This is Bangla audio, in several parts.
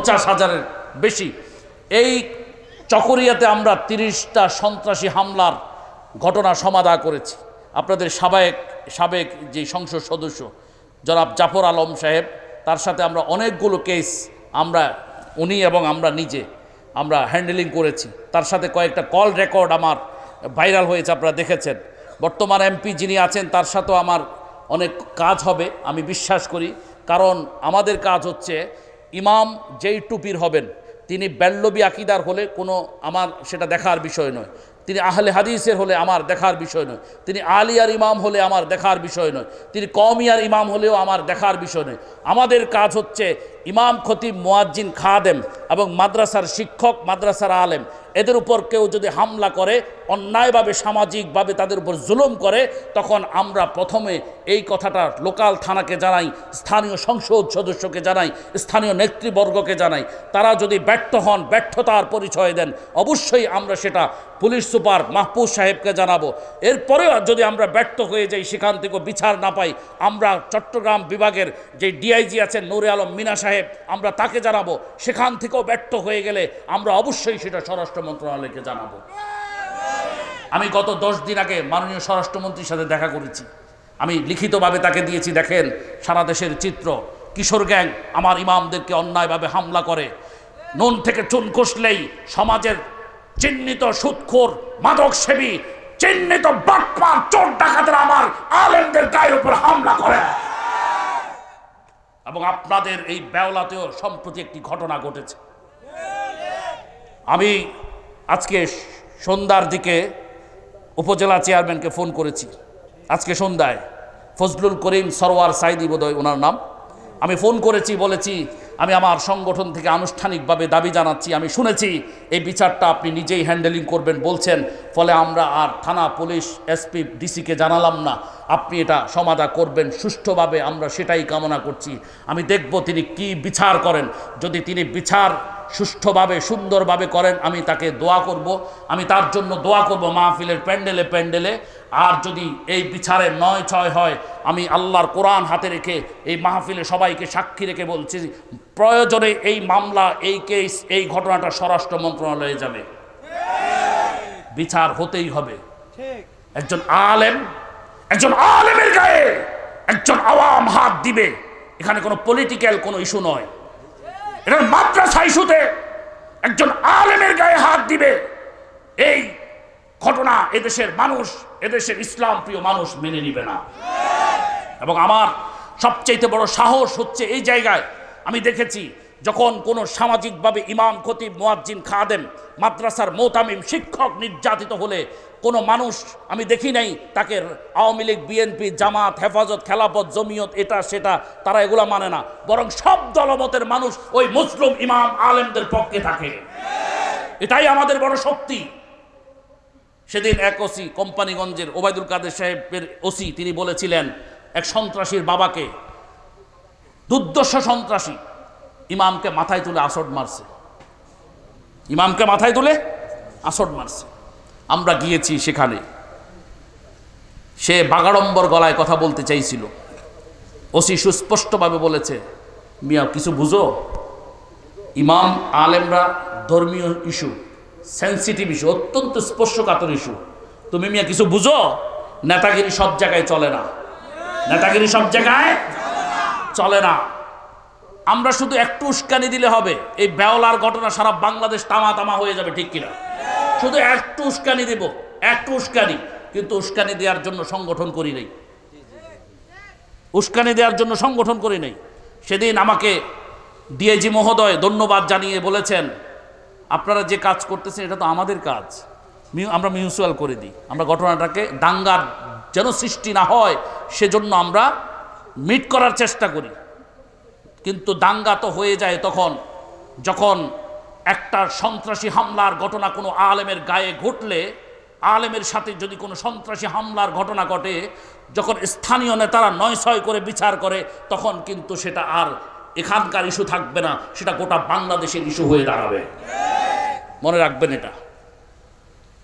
50,000-এর বেশি। এই চকরিয়াতে আমরা 30টা সন্ত্রাসী হামলার ঘটনা সমাধা করেছি। আপনাদের সাবেক যে সংসদ সদস্য জনাব জাফর আলম সাহেব, তার সাথে আমরা অনেকগুলো কেস উনি এবং আমরা নিজে হ্যান্ডেলিং করেছি। তার সাথে কয়েকটা কল রেকর্ড আমার ভাইরাল হয়েছে, আপনারা দেখেছেন। বর্তমান এমপি যিনি আছেন তার সাথেও আমার অনেক কাজ হবে আমি বিশ্বাস করি, কারণ আমাদের কাজ হচ্ছে ইমাম যেই টুপির হবেন তিনি বেল্লবি আকিদার হলে আমার সেটা দেখার বিষয় নয়, তিনি আহলে হাদিসের হলে আমার দেখার বিষয় নয়, তিনি আলিয়ার ইমাম হলে আমার দেখার বিষয় নয়, তিনি কওমিয়ার ইমাম হলেও আমার দেখার বিষয় নয়। আমাদের কাজ হচ্ছে ইমাম, খতিব, মুয়াজ্জিন, খাদেম এবং মাদ্রাসার শিক্ষক, মাদ্রাসার আলেম, এদের উপর কেউ যদি হামলা করে, অন্যায়ভাবে সামাজিকভাবে তাদের উপর জুলুম করে, তখন আমরা প্রথমে এই কথাটা লোকাল থানাকে জানাই, স্থানীয় সংসদ সদস্যকে জানাই, স্থানীয় নেতৃবর্গকে জানাই। তারা যদি ব্যর্থ হন, ব্যর্থতার পরিচয় দেন, অবশ্যই আমরা সেটা পুলিশ সুপার মাহফুজ সাহেবকে জানাবো। এরপরেও যদি আমরা ব্যর্থ হয়ে যাই, সেখান থেকে বিচার না পাই, আমরা চট্টগ্রাম বিভাগের যে ডিআইজি আছেন নূরে আলম মিনা সাহেব, আমরা তাকে জানাবো। সেখান থেকেও ব্যর্থ হয়ে গেলে আমরা অবশ্যই সেটা স্বরাষ্ট্র মন্ত্রণালয়কে জানাবো। আমি গত 10 দিন আগে মাননীয় স্বরাষ্ট্রমন্ত্রীর সাথে দেখা করেছি, আমি লিখিতভাবে তাকে দিয়েছি। দেখেন সারা দেশের চিত্র, কিশোর গ্যাং আমার ইমামদেরকে অন্যায়ভাবে হামলা করে, নুন থেকে চুন কষলেই সমাজের চিহ্নিত সুদখোর, মাদকসেবী, চিহ্নিত বাটপার, চোর ডাকাতেরা আমার আলেমদের গায়ের উপর হামলা করে। এবং আপনাদের এই বেওলাতেও সম্প্রতি একটি ঘটনা ঘটেছে। আমি আজকে সন্ধ্যার দিকে উপজেলা চেয়ারম্যানকে ফোন করেছি, আজকে সন্ধ্যায়, ফজলুল করিম সরওয়ার সাইদি বোধহয় ওনার নাম। আমি ফোন করেছি, বলেছি আমি আমার সংগঠন থেকে আনুষ্ঠানিকভাবে দাবি জানাচ্ছি, আমি শুনেছি এই বিচারটা আপনি নিজেই হ্যান্ডেলিং করবেন বলছেন, ফলে আমরা আর থানা, পুলিশ, এসপি, ডিসিকে জানালাম না, আপনি এটা সমাধা করবেন সুষ্ঠুভাবে, আমরা সেটাই কামনা করছি। আমি দেখব তিনি কি বিচার করেন। যদি তিনি বিচার সুষ্ঠুভাবে সুন্দরভাবে করেন, আমি তাকে দোয়া করব, আমি তার জন্য দোয়া করব মাহফিলের প্যান্ডেলে। আর যদি এই বিচারে 9-6 হয়, আমি আল্লাহর কোরআন হাতে রেখে এই মাহফিলে সবাইকে সাক্ষী রেখে বলছি, প্রয়োজনে এই মামলা, এই কেস, এই ঘটনাটা স্বরাষ্ট্র মন্ত্রণালয়ে যাবে, বিচার হতেই হবে। একজন আলেমের গায়ে একজন আওয়াম হাত দিবে, এখানে কোনো পলিটিক্যাল কোনো ইস্যু নয়, এটা মাদ্রাসা ইস্যুতে একজন আলেমের গায়ে হাত দিবে, এই ঘটনা এদেশের মানুষ, এদেশের ইসলাম প্রিয় মানুষ মেনে নিবে না। এবং আমার সবচেয়ে বড় সাহস হচ্ছে এই জায়গায় আমি দেখেছি, যখন কোনো সামাজিকভাবে ইমাম, খতিব, মুয়াজ্জিন, খাদেম, মাদ্রাসার মোতামিম, শিক্ষক নির্যাতিত হলে কোনো মানুষ আমি দেখি নাই তাকে আওয়ামী লীগ, বিএনপি, জামাত, হেফাজত, খেলাফত, জমিয়ত, এটা সেটা, তারা এগুলা মানে না, বরং সব দলমতের মানুষ ওই মুসলিম ইমাম আলেমদের পক্ষে থাকে। এটাই আমাদের বড় শক্তি। সেদিন এক ওসি, কোম্পানিগঞ্জের ওবায়দুল কাদের সাহেবের ওসি, তিনি বলেছিলেন এক সন্ত্রাসীর বাবাকে, দুর্দর্শ সন্ত্রাসী, ইমামকে মাথায় তুলে আসড মারছে, ইমামকে মাথায় তুলে আসড মারছে। আমরা গিয়েছি সেখানে, সে বাগাড়ম্বর গলায় কথা বলতে চাইছিল, ওসি সুস্পষ্টভাবে বলেছে, মিয়া কিছু বুঝো, ইমাম আলেমরা ধর্মীয় ইস্যু, সেন্সিটিভ ইস্যু, অত্যন্ত স্পর্শকাতর ইস্যু, তুমি মিয়া কিছু বুঝো? নেতাগিরি সব জায়গায় চলে না, নেতাগিরি সব জায়গায় চলে না। আমরা শুধু একটু উস্কানি দিলে হবে, এই বেওলার ঘটনা সারা বাংলাদেশ তামা হয়ে যাবে, ঠিক কিনা? শুধু একটু উস্কানি দেব, একটু উস্কানি, কিন্তু উস্কানি দেওয়ার জন্য সংগঠন করি নাই, উস্কানি দেওয়ার জন্য সংগঠন করি নাই। সেদিন আমাকে ডিআইজি মহোদয় ধন্যবাদ জানিয়ে বলেছেন, আপনারা যে কাজ করতেছেন এটা তো আমাদের কাজ, আমরা মিউচুয়াল করে দিই, আমরা ঘটনাটাকে দাঙ্গার যেন সৃষ্টি না হয় সেজন্য আমরা মিট করার চেষ্টা করি। কিন্তু দাঙ্গা তো হয়ে যায় তখন, যখন একটা সন্ত্রাসী হামলার ঘটনা কোনো আলেমের গায়ে ঘটলে, আলেমের সাথে যদি কোনো সন্ত্রাসী হামলার ঘটনা ঘটে, যখন স্থানীয় নেতারা 9-6 করে বিচার করে, তখন কিন্তু সেটা আর এখানকার ইস্যু থাকবে না, সেটা গোটা বাংলাদেশের ইস্যু হয়ে দাঁড়াবে। মনে রাখবেন এটা।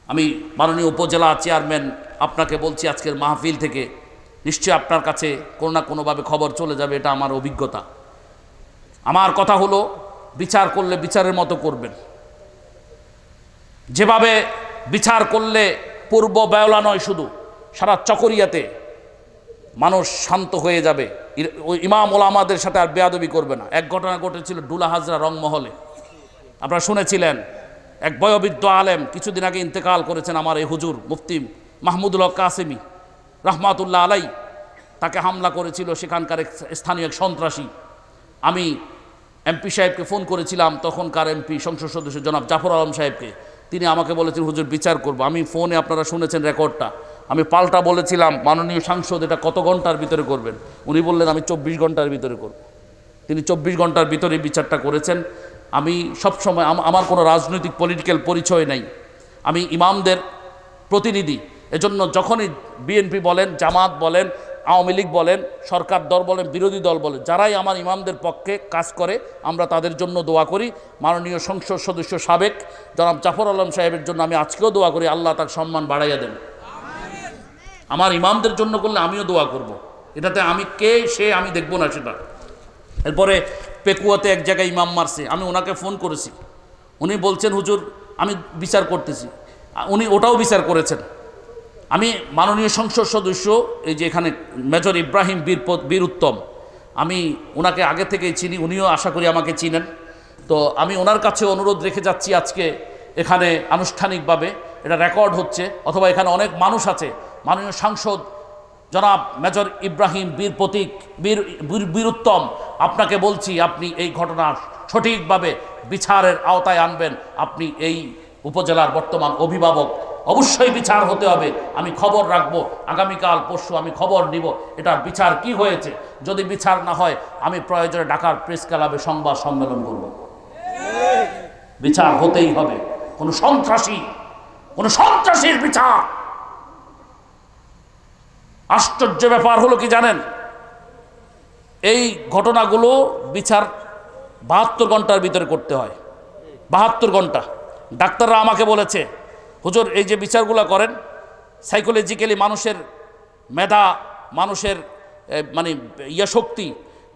আমি মাননীয় উপজেলা চেয়ারম্যান আপনাকে বলছি, আজকের মাহফিল থেকে নিশ্চয়ই আপনার কাছে কোনো না কোনোভাবে খবর চলে যাবে, এটা আমার অভিজ্ঞতা। আমার কথা হলো, বিচার করলে বিচারের মতো করবেন, যেভাবে বিচার করলে পূর্ব বেওলা নয়, শুধু সারা চকরিয়াতে মানুষ শান্ত হয়ে যাবে। ওই ইমাম ওলামাদের সাথে আর বেয়াদবি করবে না। এক ঘটনা ঘটেছিল ডুলা হাজরা রংমহলে, আপনারা শুনেছিলেন। এক বয়োবৃদ্ধ আলেম কিছুদিন আগে ইন্তেকাল করেছেন, আমার এই হুজুর মুফতি মাহমুদুল হক কাসেমি রহমাতুল্লাহ আলাই। তাকে হামলা করেছিল সেখানকার স্থানীয় এক সন্ত্রাসী। আমি এমপি সাহেবকে ফোন করেছিলাম, তখনকার এমপি সংসদ সদস্য জনাব জাফর আলম সাহেবকে। তিনি আমাকে বলেছেন, হুজুর বিচার করব। আমি ফোনে, আপনারা শুনেছেন রেকর্ডটা, আমি পাল্টা বলেছিলাম, মাননীয় সাংসদ এটা কত ঘন্টার ভিতরে করবেন? উনি বললেন আমি 24 ঘন্টার ভিতরে করব। তিনি 24 ঘন্টার ভিতরে বিচারটা করেছেন। আমি সবসময়, আমার কোনো রাজনৈতিক পলিটিক্যাল পরিচয় নেই, আমি ইমামদের প্রতিনিধি। এজন্য যখনই বিএনপি বলেন, জামাত বলেন, আওয়ামী লীগ বলেন, সরকার দল বলেন, বিরোধী দল বলেন, যারাই আমার ইমামদের পক্ষে কাজ করে আমরা তাদের জন্য দোয়া করি। মাননীয় সংসদ সদস্য সাবেক জনাব জাফর আলম সাহেবের জন্য আমি আজকেও দোয়া করি, আল্লাহ তার সম্মান বাড়াইয়া দেন। আমার ইমামদের জন্য করলে আমিও দোয়া করব। এটাতে আমি কে সে আমি দেখব না সেটা। এরপরে পেকুয়াতে এক জায়গায় ইমাম মারছে, আমি ওনাকে ফোন করেছি, উনি বলছেন হুজুর আমি বিচার করতেছি। উনি ওটাও বিচার করেছেন। আমি মাননীয় সংসদ সদস্য এই যে এখানে মেজর ইব্রাহিম বীর উত্তম, আমি ওনাকে আগে থেকেই চিনি, উনিও আশা করি আমাকে চিনেন। তো আমি ওনার কাছে অনুরোধ রেখে যাচ্ছি, আজকে এখানে আনুষ্ঠানিকভাবে এটা রেকর্ড হচ্ছে, অথবা এখানে অনেক মানুষ আছে, মাননীয় সাংসদ জনাব মেজর ইব্রাহিম বীর উত্তম, আপনাকে বলছি, আপনি এই ঘটনা সঠিকভাবে বিচারের আওতায় আনবেন। আপনি এই উপজেলার বর্তমান অভিভাবক, অবশ্যই বিচার হতে হবে। আমি খবর রাখবো, আগামীকাল পরশু আমি খবর নিব এটার বিচার কি হয়েছে। যদি বিচার না হয় আমি প্রয়োজনে ঢাকার প্রেস ক্লাবে সংবাদ সম্মেলন করব। বিচার হতেই হবে। কোন সন্ত্রাসীর বিচার। আশ্চর্য ব্যাপার হলো কি জানেন, এই ঘটনাগুলো বিচার 72 ঘন্টার ভিতরে করতে হয়। 72 ঘন্টা। ডাক্তাররা আমাকে বলেছে, হুজুর এই যে বিচারগুলো করেন, সাইকোলজিক্যালি মানুষের মেধা, মানুষের মানে শক্তি,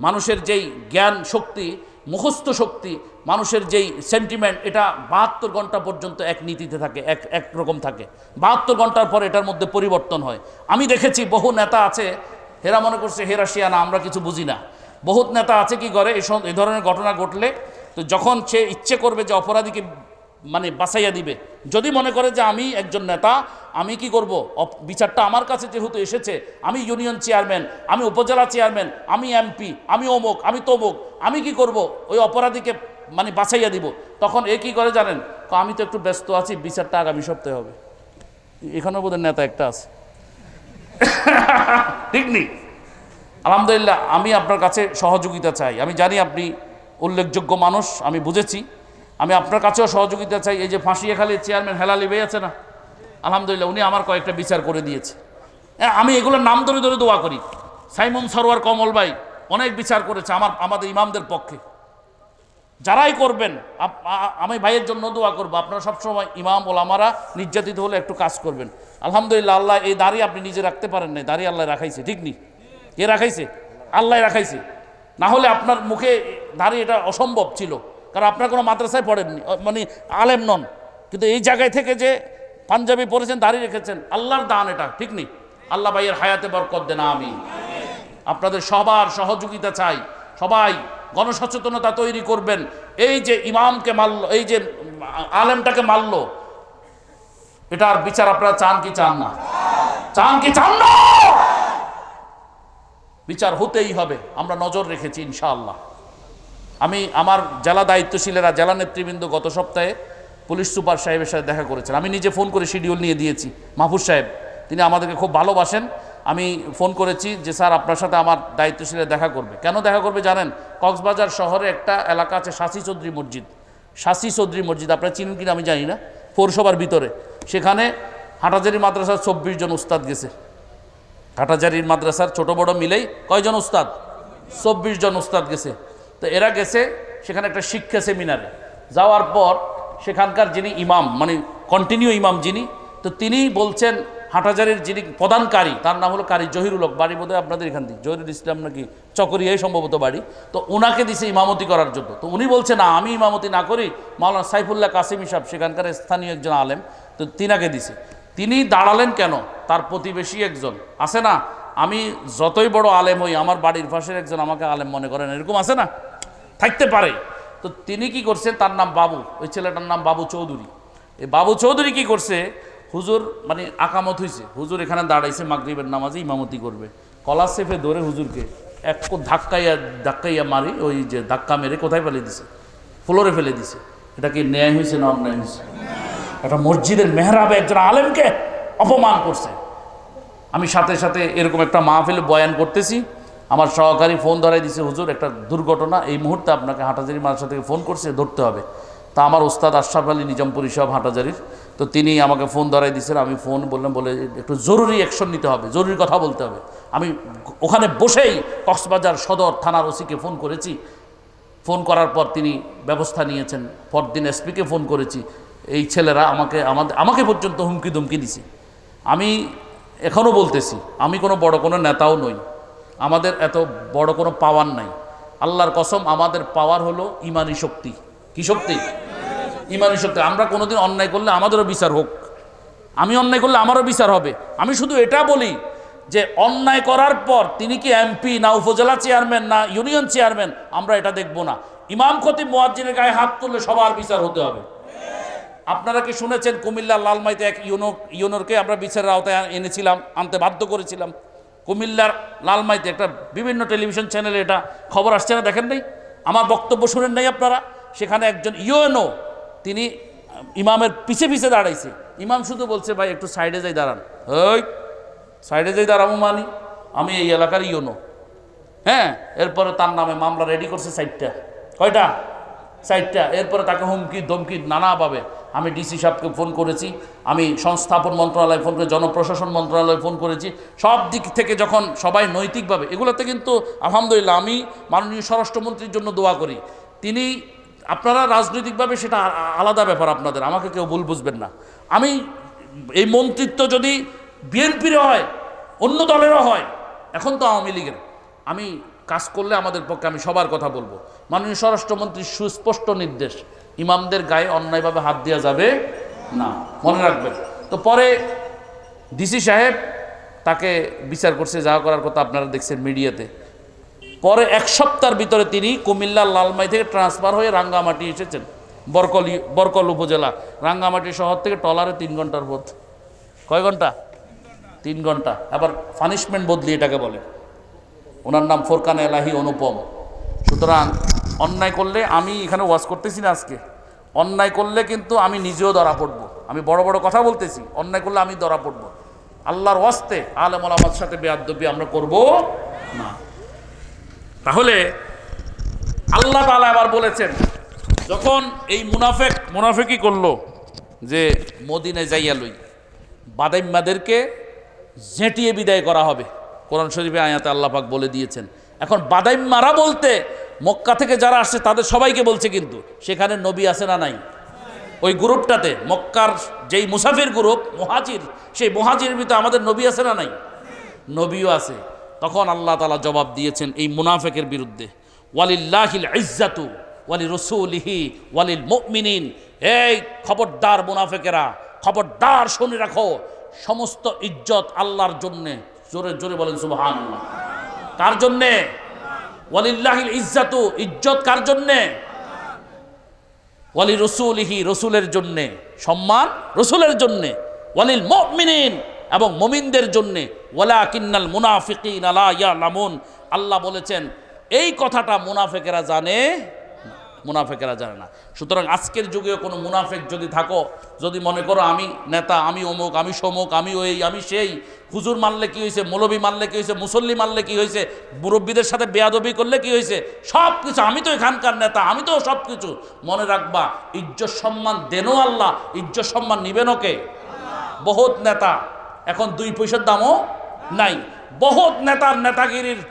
মানুষের যেই জ্ঞান শক্তি, মুখস্থ শক্তি, মানুষের যেই সেন্টিমেন্ট, এটা 72 ঘন্টা পর্যন্ত এক নীতিতে থাকে, এক রকম থাকে। 72 ঘন্টার পর এটার মধ্যে পরিবর্তন হয়। আমি দেখেছি বহু নেতা আছে, হেরা মনে করছে হেরা শিয়ানা, আমরা কিছু বুঝি না। বহুত নেতা আছে কি করে, এই ধরনের ঘটনা ঘটলে তো যখন সে ইচ্ছে করবে যে অপরাধীকে মানে বাঁচাইয়া দিবে, যদি মনে করে যে আমি একজন নেতা, আমি কি করব, বিচারটা আমার কাছে যেহেতু এসেছে, আমি ইউনিয়ন চেয়ারম্যান, আমি উপজেলা চেয়ারম্যান, আমি এমপি, আমি অমুক, আমি তমুক, আমি কি করব, ওই অপরাধীকে মানে বাঁচাইয়া দিব। তখন এ কি করে জানেন, আমি তো একটু ব্যস্ত আছি, বিচারটা আগামী সপ্তাহে হবে। এখানেও বোধহয় নেতা একটা আছে, ঠিক নেই? আলহামদুলিল্লাহ, আমি আপনার কাছে সহযোগিতা চাই। আমি জানি আপনি উল্লেখযোগ্য মানুষ, আমি বুঝেছি। আমি আপনার কাছেও সহযোগিতা চাই। এই যে ফাঁসিয়াখালীর চেয়ারম্যান হেলালি ভাই আছে না, আলহামদুলিল্লাহ উনি আমার কয়েকটা বিচার করে দিয়েছে। আমি এগুলোর নাম ধরে ধরে দোয়া করি। সাইমন সরোয়ার কমল ভাই অনেক বিচার করেছে আমাদের ইমামদের পক্ষে। যারাই করবেন আমি ভাইয়ের জন্য দোয়া করব। আপনারা সবসময় ইমাম ওলামারা নির্যাতিত হলে একটু কাজ করবেন। আলহামদুলিল্লাহ, আল্লাহ এই দাড়ি আপনি নিজে রাখতে পারেন নাই, দাড়ি আল্লাহ রাখাইছে, ঠিক নেই? কে রাখাইছে? আল্লাহ রাখাইছে। না হলে আপনার মুখে দাড়ি এটা অসম্ভব ছিল, কারণ আপনার কোনো মাদ্রাসায় পড়েননি, মানে আলেম নন, কিন্তু এই জায়গায় থেকে যে পাঞ্জাবি পরেছেন, দাড়ি রেখেছেন, আল্লাহর দান এটা, ঠিক নেই? আল্লাহ ভাইয়ের হায়াতে বরকত দেন, আমিন। আপনাদের সবার সহযোগিতা চাই। সবাই গণসচেতনতা তৈরি করবেন। এই যে ইমামকে মারলো, এই যে আলেমটাকে মারলো, এটার বিচার আপনারা চান কি চান না? চান কি চান না? বিচার হতেই হবে, আমরা নজর রেখেছি ইনশাআল্লাহ। আমি আমার জেলা দায়িত্বশীলেরা, জেলা নেতৃবৃন্দ গত সপ্তাহে পুলিশ সুপার সাহেবের সাথে দেখা করেছেন। আমি নিজে ফোন করে শিডিউল নিয়ে দিয়েছি। মাহফুজ সাহেব, তিনি আমাদেরকে খুব ভালোবাসেন। আমি ফোন করেছি যে স্যার আপনার সাথে আমার দায়িত্বশীলে দেখা করবে। কেন দেখা করবে জানেন? কক্সবাজার শহরে একটা এলাকা আছে শাসি চৌধুরী মসজিদ। শাসি চৌধুরী মসজিদ আপনারা চিনেন কিনা আমি জানি না, পৌরসভার ভিতরে। সেখানে হাটাজারি মাদ্রাসার 24 জন উস্তাদ গেছে। হাটাজারির মাদ্রাসার ছোট বড় মিলেই কয়জন উস্তাদ? 24 জন উস্তাদ গেছে। তো এরা গেছে সেখানে একটা শিক্ষা সেমিনারে। যাওয়ার পর সেখানকার যিনি ইমাম, মানে কন্টিনিউ ইমাম যিনি, তো তিনি বলছেন হাটাজারির যিনি প্রধানকারী তার নাম হলো কারি জহিরুল হক, বাড়ি বোধহয় আপনাদের এখান থেকে জহিরুল ইসলাম নাকি চকরিয়াই সম্ভবত বাড়ি। তো ওনাকে দিছে ইমামতি করার জন্য। তো উনি বলছে না আমি ইমামতি না করি, মাওলানা সাইফুল্লাহ কাসিমি সাহেব সেখানকার স্থানীয় একজন আলেম, তো তিনাকে দিছে। তিনি দাঁড়ালেন কেন, তার প্রতিবেশী একজন আছে না, আমি যতই বড় আলেম হই আমার বাড়ির পাশের একজন আমাকে আলেম মনে করেন, এরকম আছে না, থাকতে পারে। তো তিনি কি করছেন, তার নাম বাবু, ওই ছেলেটার নাম বাবু চৌধুরী। এই বাবু চৌধুরী কি করছে, হুজুর মানে আকামত হয়েছে, হুজুর এখানে দাঁড়াইছে মাগরিবের নামাজে ইমামতি করবে, কলা সেফে ধরে হুজুরকে এক ধাক্কাইয়া মারি, ওই যে ধাক্কা মেরে কোথায় ফেলে দিছে, ফ্লোরে ফেলে দিছে। এটা কি ন্যায় হয়েছে না অন্যায় হয়েছে? একটা মসজিদের মেহরাবে একজন আলেমকে অপমান করছে। আমি সাথে সাথে এরকম একটা মাহফিলে বয়ান করতেছি, আমার সহকারী ফোন ধরাই দিছে, হুজুর একটা দুর্ঘটনা এই মুহূর্তে আপনাকে হাটাজারি মাদ্রাসা থেকে ফোন করছে, ধরতে হবে। তা আমার ওস্তাদ আশরাফ আলী নিজামপুরি সাহেব হাটাজারির, তো তিনি আমাকে ফোন ধরাই দিয়েছেন। আমি ফোন বলে একটু জরুরি অ্যাকশন নিতে হবে, জরুরি কথা বলতে হবে। আমি ওখানে বসেই কক্সবাজার সদর থানার ওসিকে ফোন করেছি, ফোন করার পর তিনি ব্যবস্থা নিয়েছেন। পরদিন এসপিকে ফোন করেছি, এই ছেলেরা আমাকে পর্যন্ত হুমকি ধুমকি দিছে। আমি এখনও বলতেছি, আমি কোনো বড় কোনো নেতাও নই, আমাদের এত বড় কোনো পাওয়ার নাই। আল্লাহর কসম, আমাদের পাওয়ার হলো ইমানি শক্তি। কি শক্তি? ইমানি শক্তি। আমরা কোনোদিন অন্যায় করলে আমাদেরও বিচার হোক, আমি অন্যায় করলে আমারও বিচার হবে। আমি শুধু এটা বলি যে অন্যায় করার পর তিনি কি এমপি না উপজেলা চেয়ারম্যান না ইউনিয়ন চেয়ারম্যান, আমরা এটা দেখব না। ইমাম খতিব মুয়াজ্জিনের গায়ে হাত তুললে সবার বিচার হতে হবে। আপনারা কি শুনেছেন কুমিল্লার লালমাইতে এক ইউনোরকে আমরা বিচারের আওতায় এনেছিলাম, আনতে বাধ্য করেছিলাম। কুমিল্লার লালমাইতে একটা বিভিন্ন টেলিভিশন চ্যানেলে এটা খবর আসছে না, দেখেন নাই? আমার বক্তব্য শুনেন নাই আপনারা? সেখানে একজন ইউএনও তিনি ইমামের পিছে পিছে দাঁড়াইছে। ইমাম শুধু বলছে ভাই একটু সাইডে যাই দাঁড়ান। ওই সাইডে যাই দাঁড়াবো মানে আমি এই এলাকার ইউনো। হ্যাঁ, এরপরে তার নামে মামলা রেডি করছে 4টা। কয়টা? 4টা। এরপরে তাকে হুমকি ধমকি নানাভাবে। আমি ডিসি সাহেবকে ফোন করেছি, আমি সংস্থাপন মন্ত্রণালয়ে ফোন করে, জনপ্রশাসন মন্ত্রণালয়ে ফোন করেছি। সব দিক থেকে যখন সবাই নৈতিকভাবে, এগুলোতে কিন্তু আলহামদুলিল্লাহ আমি মাননীয় স্বরাষ্ট্রমন্ত্রীর জন্য দোয়া করি। তিনি, আপনারা রাজনৈতিকভাবে সেটা আলাদা ব্যাপার আপনাদের, আমাকে কেউ ভুল বুঝবেন না। আমি এই মন্ত্রিত্ব যদি বিএনপিরও হয়, অন্য দলেরও হয়, এখন তো আওয়ামী লীগের, আমি কাজ করলে আমাদের পক্ষে আমি সবার কথা বলবো। মাননীয় স্বরাষ্ট্রমন্ত্রীর সুস্পষ্ট নির্দেশ, ইমামদের গায়ে অন্যায়ভাবে হাত দেওয়া যাবে না, মনে রাখবেন। তো পরে ডিসি সাহেব তাকে বিচার করছে, যা করার কথা আপনারা দেখছেন মিডিয়াতে। পরে 1 সপ্তাহের ভিতরে তিনি কুমিল্লার লালমাই থেকে ট্রান্সফার হয়ে রাঙ্গামাটি এসেছেন, বরকল উপজেলা। রাঙ্গামাটি শহর থেকে ট্রলারে 3 ঘন্টার পথ। কয় ঘন্টা? 3 ঘন্টা। আবার পানিশমেন্ট বদলি এটাকে বলে। ওনার নাম ফোরকান এলাহি অনুপম। সুতরাং অন্যায় করলে, আমি এখানে ওয়াজ করতেছি না আজকে, অন্যায় করলে কিন্তু আমি নিজেও ধরা পড়ব। আমি বড় বড় কথা বলতেছি, অন্যায় করলে আমি ধরা পড়ব। আল্লাহর ওয়াস্তে আলেম ওলামার সাথে বেয়াদবি আমরা করব না। তাহলে আল্লাহ তাআলা আবার বলেছেন, যখন এই মুনাফেকি করলো যে মদিনায় যাইয়া লই, বাদাইম্মাদেরকে ঝেঁটিয়ে বিদায় করা হবে। কোরআন শরীফে আয়াতে আল্লাহ পাক বলে দিয়েছেন। এখন বাদাইম্মারা বলতে মক্কা থেকে যারা আসছে তাদের সবাইকে বলছে, কিন্তু সেখানে নবী আছে না নাই? ওই গ্রুপটাতে মক্কার যেই মুসাফির গ্রুপ মুহাজির, সেই মুহাজিরের ভিতরে আমাদের নবী আছে না নাই? নবীও আছে। তখন আল্লাহ তাআলা জবাব দিয়েছেন এই মুনাফিকের বিরুদ্ধে, ওয়ালিল্লাহিল ইজ্জাতু ওয়ালি রাসূলিহি ওয়ালিল মুমিনিন। এই খবরদার মুনাফিকেরা, খবরদার শুনে রাখো, সমস্ত ইজ্জত আল্লাহর জন্যে। জোরে জোরে বলেন সুবহানাল্লাহ। কার জন্যে? ওয়ালিল্লাহিল ইজ্জাতু, ইজ্জত কার জন্যে? ওয়ালি রাসূলিহি, রাসূলের জন্যে, সম্মান রাসূলের জন্যে। ওয়ালিল মুমিনিন, এবং মুমিনদের জন্যে। ওয়ালাকিন্নাল মুনাফিকিনা লা ইয়ালামুন, আল্লাহ বলেছেন এই কথাটা মুনাফিকেরা জানে, মুনাফিকেরা জানে না। সুতরাং আজকের যুগেও কোনো মুনাফিক যদি থাকো, যদি মনে করো আমি নেতা, আমি অমুক, আমি সমুক, আমি ওই, আমি সেই, হুজুর মানলে কি হয়েছে, মৌলবী মানলে কি হয়েছে, মুসল্লি মানলে কি হয়েছে, মুরব্বীদের সাথে বেয়াদবি করলে কি হয়েছে, সব কিছু, আমি তো এখানকার নেতা, আমি তো সব কিছু। মনে রাখবা, ইজ্জত সম্মান দেনও আল্লাহ, ইজ্জত সম্মান নিবেনও কে? বহুত নেতা এখন 2 পয়সার দামও নাই। বহুত নেতার নেতাগিরির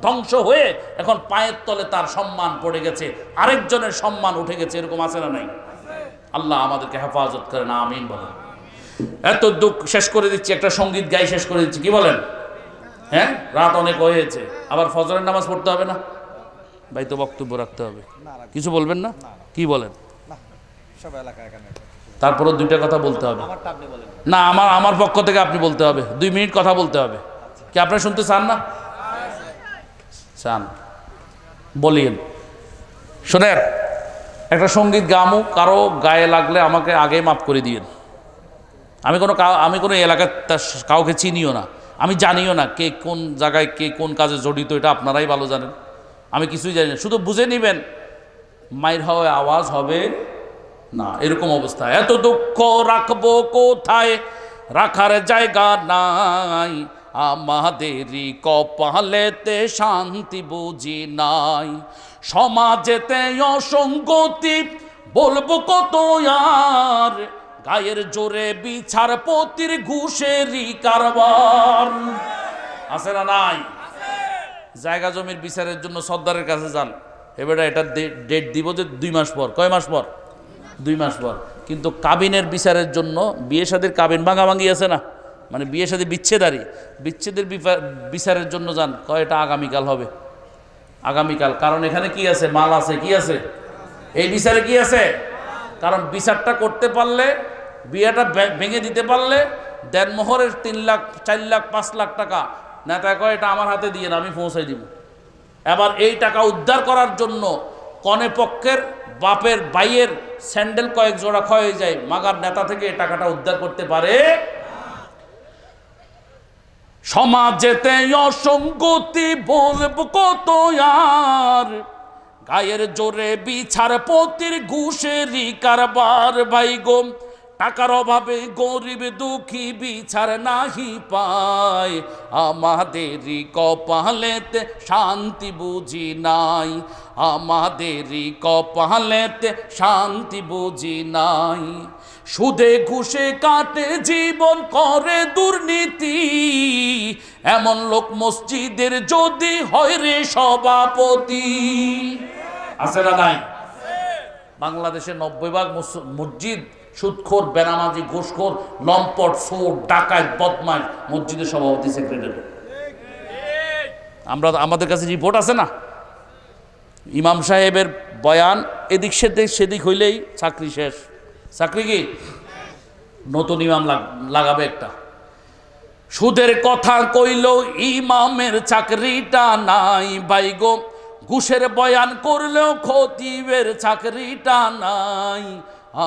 ধ্বংস হয়ে এখন পায়ের তলে তার সম্মান পড়ে গেছে, আরেকজনের সম্মান উঠে গেছে। এরকম আছে না নাই? আল্লাহ আমাদেরকে হেফাজত করেন, আমিন বলেন। এত দুঃখ শেষ করে দিচ্ছি, একটা সঙ্গীত গাই শেষ করে দিচ্ছি, কি বলেন? হ্যাঁ, রাত অনেক হয়েছে, আবার ফজরের নামাজ পড়তে হবে না ভাই? তো বক্তব্য রাখতে হবে, কিছু বলবেন না? কি বলেন? তারপরে দুইটা কথা বলতে হবে না, আমার পক্ষ থেকে আপনি বলতে হবে, 2 মিনিট কথা বলতে হবে। কি আপনি শুনতে চান না? চান, বলিয়েন। শোনেন, একটা সঙ্গীত গামু, কারো গায়ে লাগলে আমাকে আগেই মাফ করে দিয়েন। আমি কোনো এলাকার কাউকে চিনিও না, আমি জানিও না কে কোন জায়গায় কে কোন কাজে জড়িত, এটা আপনারাই ভালো জানেন, আমি কিছুই জানি না। শুধু বুঝে নেবেন মাইর হওয়ায় আওয়াজ হবে না, এরকম অবস্থা। এত দুঃখ রাখবো কোথায়, রাখার জায়গা নাই, আমাদেরই কপালেতে শান্তি বুঝি নাই, সমাজেতে অসঙ্গতি বলবো কত আর, গায়ের জোরে বিচার পতির ঘুষেরই কারবার। আছে না নাই? জায়গা জমির বিচারের জন্য সর্দারের কাছে যান, এবারে এটা ডেট দিব যে 2 মাস পর। কয় মাস পর? 2 মাস পর। কিন্তু কাবিনের বিচারের জন্য, বিয়ে শাদীর কাবিন ভাঙাভাঙি আছে না, মানে বিয়ে শাদী বিচ্ছেদের বিচারের জন্য যান, কয় এটা আগামীকাল হবে, আগামীকাল। কারণ এখানে কি আছে? মাল আছে। কি আছে এই বিচারে? কি আছে? কারণ বিচারটা করতে পারলে, বিয়েটা ভেঙে দিতে পারলে, দেনমোহরের 3 লাখ 4 লাখ 5 লাখ টাকা নেতা কয় এটা আমার হাতে দিয়ে না, আমি পৌঁছাই দিব। এবার এই টাকা উদ্ধার করার জন্য কনে পক্ষের বাপের ভাইয়ের স্যান্ডেল কয়েক জোড়া ক্ষয় যায়, মাগার নেতা থেকে এই টাকাটা উদ্ধার করতে পারে। সমাজেতে অসঙ্গতি বলব কত আর, গায়ের জোরে বিচার পতির ঘুষেরই কারবার। ভাই গো, টাকার অভাবে গরিব দুঃখী বিচার নাহি পায়, আমাদেরই কপালেতে শান্তি বুঝি নাই, আমাদেরই কপালেতে শান্তি বুঝি নাই, সুদে ঘুষে কাটে জীবন করে দুর্নীতি, এমন লোক মসজিদের যদি হয় রে সভাপতি। আছে না নাই? বাংলাদেশের 90% মসজিদ সুদখোর, বেনামাজি, ঘুষখোর, লম্পট, চোর, ডাকাত, বদমাশ মসজিদের সভাপতি, সেক্রেটারি। আমাদের কাছে রিপোর্ট আছে না, ইমাম সাহেবের বয়ান এদিক সেদিক হইলেই চাকরি শেষ। চাকরি কি? নতুন ইমাম লাগাবে একটা। সুদের কথা কইলেও ইমামের চাকরিটা নাই, বাইগো ঘুষের বয়ান করলেও খতিবের চাকরিটা নাই,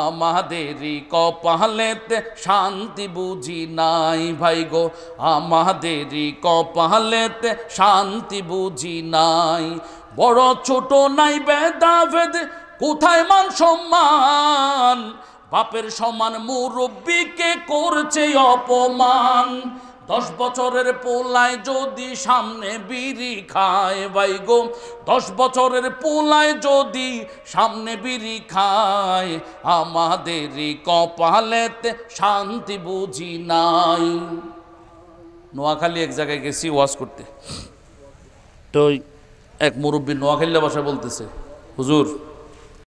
আমাদেরই কপালেতে শান্তি বুঝি নাই। ভাই গো, আমাদেরই কপালেতে শান্তি বুঝি নাই, বড় ছোট নাই ভেদাভেদ, কোথায় মান সম্মান, বাপের সমান মুরব্বিকে করছে অপমান, 10 বছরের পোলায় যদি সামনে বিড়ি খায়, ভাই গো 10 বছরের পোলায় যদি সামনে বিড়ি খায়, আমাদেরই কপালেতে শান্তি বুঝি নাই। নোয়াখালী এক জায়গায় গেছি ওয়াজ করতে, তো এক মুরব্বী নোয়াখালীর ভাষায় বলতেছে, হুজুর